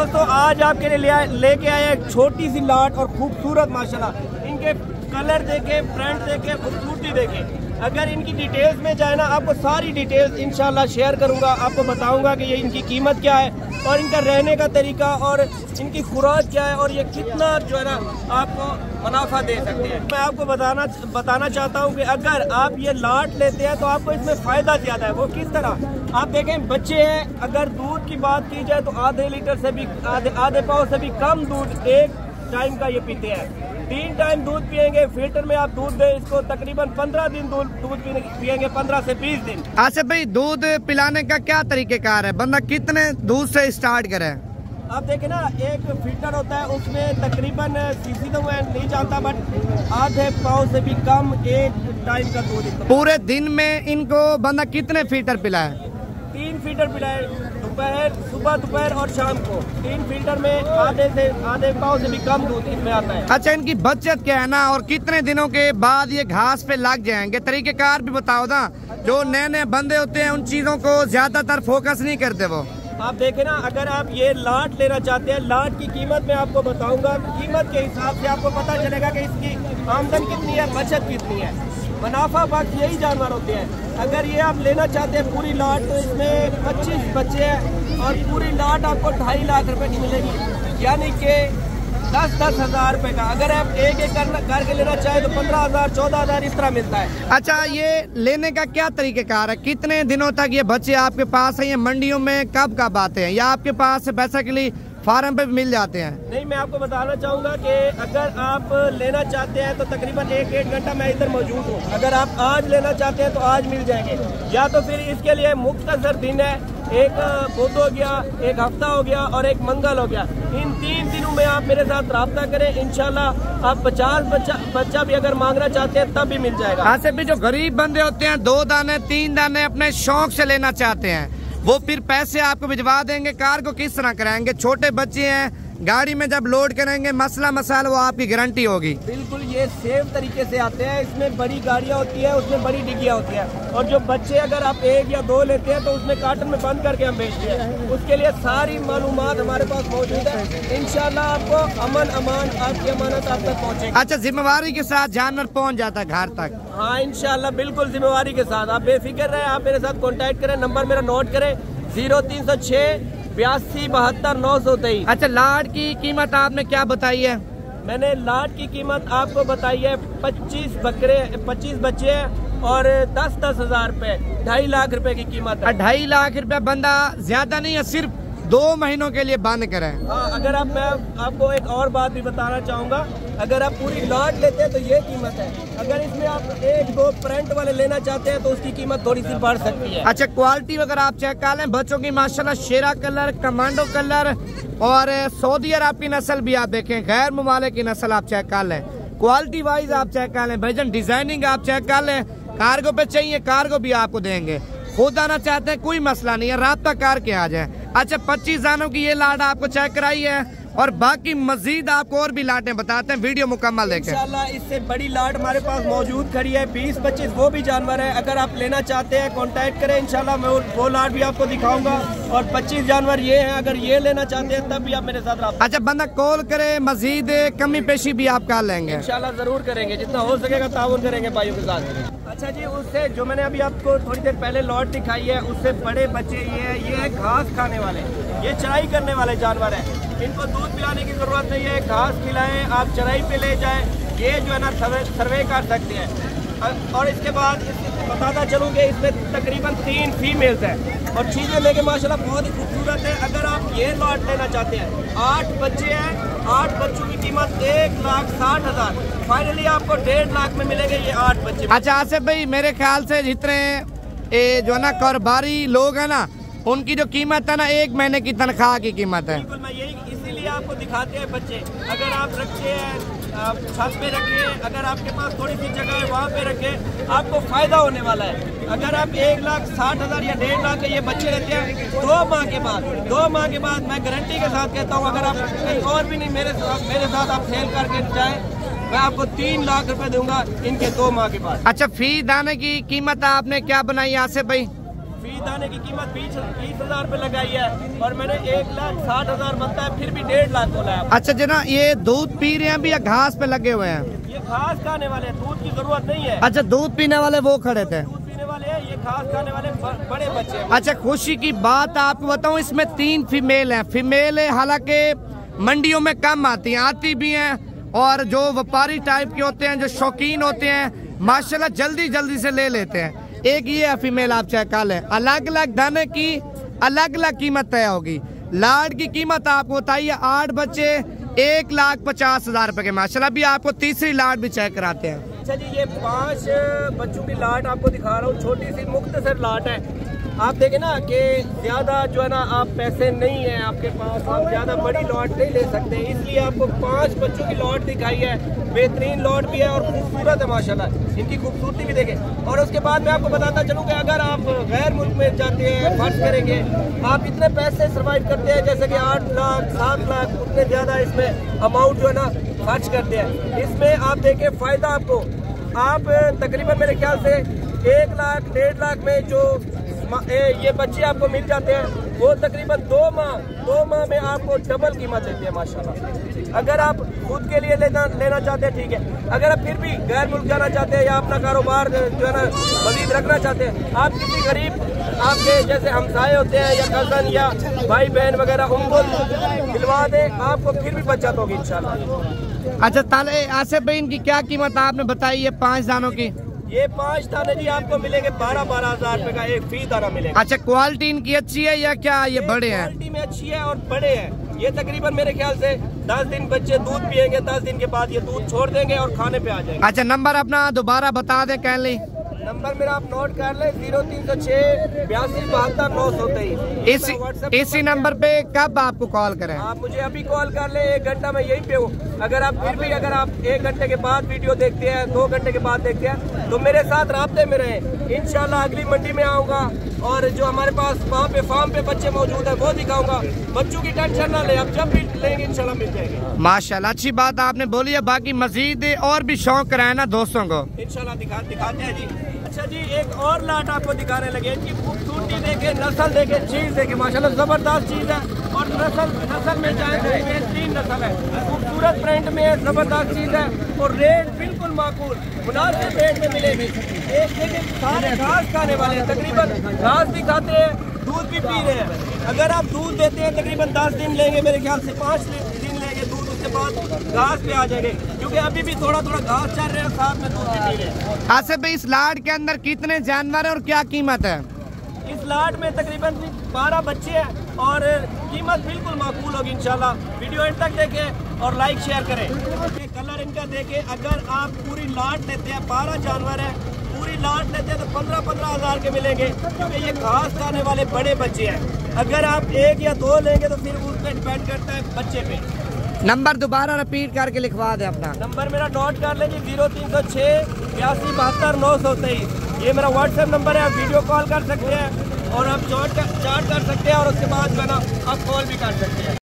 दोस्तों आज आपके लिए लेके आए एक छोटी सी लाट और खूबसूरत माशाल्लाह। इनके कलर देखे, फ्रंट देखे, खूबसूरती देखे। अगर इनकी डिटेल्स में जाए ना, आपको सारी डिटेल्स इंशाल्लाह शेयर करूंगा। आपको बताऊंगा कि ये इनकी कीमत क्या है और इनका रहने का तरीका और इनकी खुराक क्या है और ये कितना जो है ना आपको मुनाफा दे सकते हैं। मैं आपको बताना चाहता हूँ कि अगर आप ये लाट लेते हैं तो आपको इसमें फ़ायदा ज़्यादा है। वो किस तरह, आप देखें बच्चे हैं, अगर दूध की बात की जाए तो आधे लीटर से भी आधे पाव से भी कम दूध एक टाइम का ये पीते हैं। 3 टाइम दूध पियेंगे। फिल्टर में आप दूध दें इसको, तकरीबन 15 दिन दूध पियेंगे, 15 से 20 दिन। अच्छा भाई, दूध पिलाने का क्या तरीकेकार है? बंदा कितने दूध से स्टार्ट करे? आप देखें ना, एक फिल्टर होता है उसमें तकरीबन सीसी तो मैं नहीं जानता, बट आधे पाव से भी कम एक टाइम का दूध। पूरे दिन में इनको बंदा कितने फिल्टर पिलाए? 3 फिल्टर पिलाए, दोपहर, सुबह, दोपहर और शाम को। 3 फिल्टर में आधे पाव से भी कम दूध इसमें आता है। अच्छा, इनकी बचत क्या है ना, और कितने दिनों के बाद ये घास पे लग जाएंगे? तरीकेकार भी बताओ ना। जो नए नए बंदे होते हैं उन चीजों को ज्यादातर फोकस नहीं करते वो। आप देखें ना, अगर आप ये लाट लेना चाहते हैं, लाट की कीमत मैं आपको बताऊंगा। कीमत के हिसाब से आपको पता चलेगा कि इसकी आमदन कितनी है, बचत कितनी है। मुनाफा बख्श यही जानवर होते हैं। अगर ये आप लेना चाहते हैं पूरी लाट तो इसमें 25 बच्चे हैं और पूरी लाट आपको 2.5 लाख रुपए की मिलेगी, यानी कि 10-10 हज़ार रुपए का। अगर आप एक करके लेना चाहे तो 15,000, 14,000 इस तरह मिलता है। अच्छा, ये लेने का क्या तरीकेकार है? कितने दिनों तक ये बच्चे आपके पास है? ये मंडियों में कब कब आते हैं या आपके पास बेसिकली फार्म पे भी मिल जाते हैं? नहीं, मैं आपको बताना चाहूँगा कि अगर आप लेना चाहते हैं तो तकरीबन 1-1.5 घंटा मैं इधर मौजूद हूँ। अगर आप आज लेना चाहते हैं तो आज मिल जाएंगे, या तो फिर इसके लिए मुख्तसर दिन है। एक बुध हो गया, एक हफ्ता हो गया और एक मंगल हो गया। इन 3 दिनों में आप मेरे साथ राब्ता करें, इंशाल्लाह आप 50 बच्चा भी अगर मांगना चाहते हैं तब भी मिल जाएगा। हाँ से भी जो गरीब बंदे होते हैं 2 दाने 3 दाने अपने शौक से लेना चाहते हैं, वो फिर पैसे आपको भिजवा देंगे। कार को किस तरह कराएंगे? छोटे बच्चे हैं, गाड़ी में जब लोड करेंगे मसला मसाला वो आपकी गारंटी होगी। बिल्कुल, ये सेफ तरीके से आते हैं। इसमें बड़ी गाड़ियाँ होती है, उसमें बड़ी डिग्गियाँ होती है, और जो बच्चे अगर आप 1 या 2 लेते हैं तो उसमें कार्टन में बंद करके हम बेचते हैं। उसके लिए सारी मालूमात हमारे पास मौजूद है। इंशाल्लाह आपको अमन अमान आपकी अमानत आप तक पहुँचेगी। अच्छा, जिम्मेवारी के साथ जानवर पहुँच जाता है घर तक? हाँ इंशाल्लाह, बिल्कुल जिम्मेवारी के साथ। आप बेफिक्र रहे, आप मेरे साथ कॉन्टेक्ट करें। नंबर मेरा नोट करें, 0306 82 72 923। अच्छा, लाट की कीमत आपने क्या बताई है? मैंने लाट की कीमत आपको बताई है 25 बच्चे हैं और 10-10 हज़ार रुपए, 2.5 लाख रुपए की कीमत है। 2.5 लाख रुपया बंदा ज्यादा नहीं है, सिर्फ 2 महीनों के लिए बंद करें। हाँ, अगर मैं आपको एक और बात भी बताना चाहूँगा, अगर आप पूरी लाट लेते हैं तो ये कीमत है। अगर इसमें आप 1-2 प्रिंट वाले लेना चाहते हैं तो उसकी कीमत थोड़ी सी बढ़ सकती है। अच्छा, क्वालिटी अगर आप चेक कर लें बच्चों की माशाल्लाह शेरा कलर, कमांडो कलर और सऊदी अरब की नस्ल भी आप देखें, गैर ममालिक की नस्ल आप चेक कर लें। क्वालिटी वाइज आप चेक कर लें, भाईजान डिजाइनिंग आप चेक कर लें। कार्गो पे चाहिए कार्गो भी आपको देंगे। खुद आना चाहते हैं कोई मसला नहीं है, राब्ता करके आ जाए। अच्छा, 25 जानों की ये लाट आपको चेक कराई है और बाकी मजीद आपको और भी लाटें बताते हैं, वीडियो मुकम्मल देखें। इंशाल्लाह इससे बड़ी लाट हमारे पास मौजूद खड़ी है। 20-25 वो भी जानवर है। अगर आप लेना चाहते हैं कॉन्टैक्ट करें, इंशाल्लाह मैं वो लाट भी आपको दिखाऊंगा। और 25 जानवर ये हैं, अगर ये लेना चाहते हैं तब भी आप मेरे साथ रहा। अच्छा, बंदा कॉल करे, मजीद कमी पेशी भी आप कर लेंगे? इंशाल्लाह जरूर करेंगे, जितना हो सकेगा ताउन करेंगे भाइयों के साथ। अच्छा जी, उससे जो मैंने अभी आपको थोड़ी देर पहले लॉट दिखाई है, उससे बड़े बच्चे ये है घास खाने वाले, ये चराई करने वाले जानवर हैं। इनको दूध पिलाने की जरूरत नहीं है, घास खिलाएं, आप चराई पे ले जाएं, ये जो है ना सर्वे कर सकते हैं। और इसके बाद बताता चलूँ कि इसमें तकरीबन 3 फीमेल्स हैं और चीज़ें लेके माशाल्लाह बहुत ही खूबसूरत है। अगर आप ये लॉट लेना चाहते हैं, 8 बच्चे हैं, 8 बच्चों की कीमत 1,60,000। फाइनली आपको 1.5 लाख में मिलेंगे ये 8 बच्चे। अच्छा आसिफ भाई, मेरे ख्याल से जितने जो है ना कारोबारी लोग हैं ना, उनकी जो कीमत है ना 1 महीने की तनख्वाह की कीमत है। बिल्कुल, मैं यही इसीलिए आपको दिखाते हैं बच्चे। अगर आप रखे हैं आप छत पे रखिए, अगर आपके पास थोड़ी सी जगह है वहाँ पे रखें, आपको फायदा होने वाला है। अगर आप 1,60,000 या 1.5 लाख के ये बच्चे लेते हैं 2 माह के बाद मैं गारंटी के साथ कहता हूँ, अगर आप कहीं और भी नहीं मेरे साथ आप सेल करके जाएं, मैं आपको 3 लाख रुपए दूंगा इनके 2 माह के बाद। अच्छा, फी दाने की कीमत आपने क्या बनाई आसिफ भाई? फी दाने की कीमत 20,000 रुपए लगाई है और मैंने 1,60,000 बनता है, फिर भी 1.5 लाख बोला है। अच्छा जना, ये दूध पी रहे हैं भी या घास पे लगे हुए हैं? ये घास खाने वाले, दूध की जरूरत नहीं है। अच्छा, दूध पीने वाले वो खड़े थे, दूध पीने वाले हैं, ये घास खाने वाले बड़े बच्चे हैं। अच्छा, खुशी की बात आपको बताऊं, इसमें 3 फीमेल हैं। फीमेल है हालांकि मंडियों में कम आती हैं, आती भी हैं, और जो व्यापारी टाइप के होते हैं, जो शौकीन होते हैं, माशाल्लाह जल्दी जल्दी से ले लेते हैं। एक ये है फीमेल, आप चेक कर लें। अलग अलग दाने की अलग अलग कीमत तय होगी। लाड की कीमत आपको बताइए, 8 बच्चे 1,50,000 रुपए के। माशाल्लाह भी आपको तीसरी लाड भी चेक कराते हैं। अच्छा जी, ये 5 बच्चों की लाट आपको दिखा रहा हूँ, छोटी सी मुख्तसर लाट है। आप देखें ना कि ज्यादा जो है ना, आप पैसे नहीं है आपके पास, आप ज्यादा बड़ी लॉट नहीं ले सकते, इसलिए आपको 5 बच्चों की लॉट दिखाई है। बेहतरीन लॉट भी है और खूबसूरत है माशाल्लाह, इनकी खूबसूरती भी देखें। और उसके बाद मैं आपको बताता चलूँ कि अगर आप गैर मुल्क में जाते हैं, खर्च करेंगे, आप इतने पैसे सर्वाइव करते हैं, जैसे कि 8 लाख 7 लाख, उतने ज्यादा इसमें अमाउंट जो है ना खर्च करते हैं। इसमें आप देखें फ़ायदा आपको, आप तकरीबन मेरे ख्याल से 1 लाख 1.5 लाख में जो ये बच्चे आपको मिल जाते हैं, वो तकरीबन 2 माह में आपको डबल कीमत देते हैं माशाल्लाह। अगर आप खुद के लिए लेना चाहते हैं, ठीक है। अगर आप फिर भी गैर मुल्क जाना चाहते हैं या अपना कारोबार जो है ना मजीद रखना चाहते हैं, आप किसी गरीब आपके जैसे हमसाए होते हैं या कजन या भाई बहन वगैरह, उनको दिलवा दें, आपको फिर भी बचत होगी इंशाल्लाह। अच्छा ताले आसिफ भाई, इनकी क्या कीमत आपने बताई है 5 दानों की? ये 5 दाने जी आपको मिलेंगे 12-12 हजार रुपए का एक फी दाना मिलेगा। अच्छा, क्वालिटी इनकी अच्छी है या क्या ये बड़े हैं? क्वालिटी में अच्छी है और बड़े हैं। ये तकरीबन मेरे ख्याल से 10 दिन बच्चे दूध पिएंगे, 10 दिन के बाद ये दूध छोड़ देंगे और खाने पे आ जाएंगे। अच्छा, नंबर अपना दोबारा बता दे कैनली। नंबर मेरा आप नोट कर ले, 0306 82 72 923। इसी नंबर पे कब आपको कॉल करें? आप मुझे अभी कॉल कर ले, 1 घंटा में यहीं पे हूँ। अगर आप फिर भी अगर आप 1 घंटे के बाद वीडियो देखते हैं, 2 घंटे के बाद देखते हैं, तो मेरे साथ राब्ते में रहें। इंशाल्लाह अगली मंडी में आऊँगा और जो हमारे पास वहाँ पे फार्म पे बच्चे मौजूद है वो दिखाऊंगा। बच्चों की टेंशन ना ले, आप जब भी लेंगे इंशाल्लाह मिल जाएंगे। माशाल्लाह, अच्छी बात आपने बोली है। बाकी मजीद और भी शौक कराए ना दोस्तों को, इंशाल्लाह दिखाते हैं जी। अच्छा जी, एक और लाट आपको दिखाने लगे, इनकी खूबसूरती देखे, नस्ल देखे, चीज देखे, माशाल्लाह जबरदस्त चीज है। और नस्ल में जाए तो बेहतरीन नस्ल है, खूबसूरत प्रिंट में है, जबरदस्त चीज है और रेट बिल्कुल माकूल मुनासिब रेट में मिलेगी। एक देखिए, सारे घास खाने वाले हैं, तकरीबन घास भी खाते हैं, दूध भी पी रहे हैं। अगर आप दूध देते हैं तकरीबन 10 दिन लेंगे, मेरे ख्याल से 5 दिन लेंगे दूध, उसके बाद घास पे आ जाएंगे, क्योंकि अभी भी थोड़ा थोड़ा घास चल रहे हैं, साथ में दूध भी पी रहे हैं। आसिफ भाई, इस लाट के अंदर कितने जानवर हैं और क्या कीमत है? इस लाट में तकरीबन 12 बच्चे हैं और कीमत बिल्कुल माकूल होगी इंशाल्लाह। वीडियो एंड तक देखें और लाइक शेयर करें। ये कलर इनका देखें, अगर आप पूरी लाट लेते हैं, 12 जानवर है, पूरी लाट लेते हैं तो 15-15 हजार के मिलेंगे, क्योंकि ये घास खाने वाले बड़े बच्चे हैं। अगर आप 1 या 2 लेंगे तो फिर उस पर डिपेंड करता है बच्चे पे। नंबर दोबारा रिपीट करके लिखवा दे अपना। नंबर मेरा नोट कर लेंगे, 0306 82 72 923। ये मेरा व्हाट्सएप नंबर है, आप वीडियो कॉल कर सकते हैं और आप चार्ट कर सकते हैं और उसके बाद जो है ना आप कॉल भी कर सकते हैं।